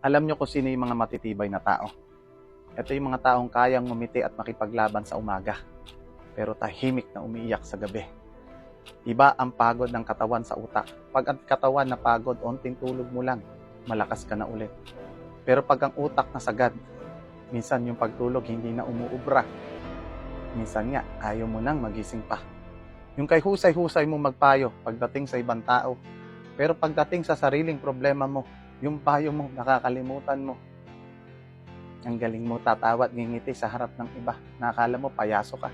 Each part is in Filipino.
Alam nyo kung sino yung mga matitibay na tao. Ito yung mga taong kayang ngumiti at makipaglaban sa umaga, pero tahimik na umiiyak sa gabi. Iba ang pagod ng katawan sa utak. Pag ang katawan na pagod, onting tulog mo lang, malakas ka na ulit. Pero pag ang utak na sagad, minsan yung pagtulog hindi na umuubra. Minsan nga, ayaw mo nang magising pa. Yung kay husay-husay mo magpayo pagdating sa ibang tao. Pero pagdating sa sariling problema mo, yung payo mo, nakakalimutan mo. Ang galing mo tatawa at ngingiti sa harap ng iba. Nakakala mo, payaso ka.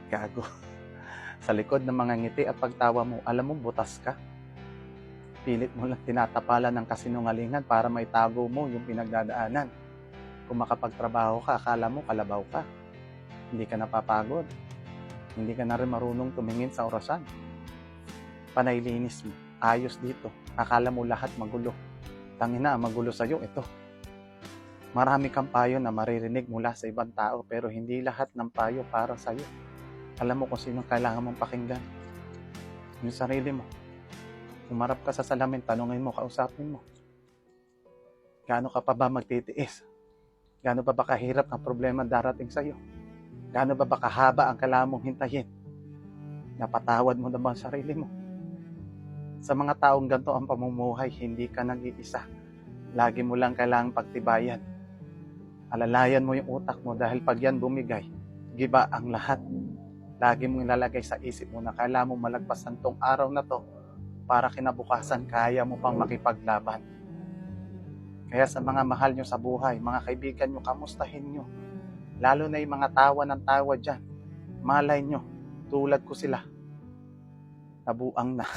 Gago. Sa likod ng mga ngiti at pagtawa mo, alam mo, butas ka. Pilit mo lang tinatapalan ng kasinungalingan para maitago mo yung pinagdadaanan. Kung makapagtrabaho ka, akala mo kalabaw ka. Hindi ka napapagod. Hindi ka na rin marunong tumingin sa orasan. Panay linis mo. Ayos dito. Akala mo lahat magulo. Tangina, magulo sa'yo, ito. Marami kang payo na maririnig mula sa ibang tao pero hindi lahat ng payo para sa'yo. Alam mo kung sino kailangan mong pakinggan. Yung sarili mo. Umarap ka sa salamin, tanungin mo, kausapin mo. Gaano ka pa ba magtitiis? Gaano pa ba kahirap ang problema darating sa'yo? Gaano ba kahaba ang kailangan mong hintayin? Napatawad mo na ba ang sarili mo? Sa mga taong ganito ang pamumuhay, hindi ka nag-iisa. Lagi mo lang kailangang pagtibayan. Alalayan mo yung utak mo dahil pag yan bumigay, giba ang lahat. Lagi mong ilalagay sa isip mo na kailangan mo malagpasan tong araw na to para kinabukasan kaya mo pang makipaglaban. Kaya sa mga mahal nyo sa buhay, mga kaibigan nyo, kamustahin nyo. Lalo na yung mga tawa ng tawa dyan. Malay nyo, tulad ko sila. Nabuang na.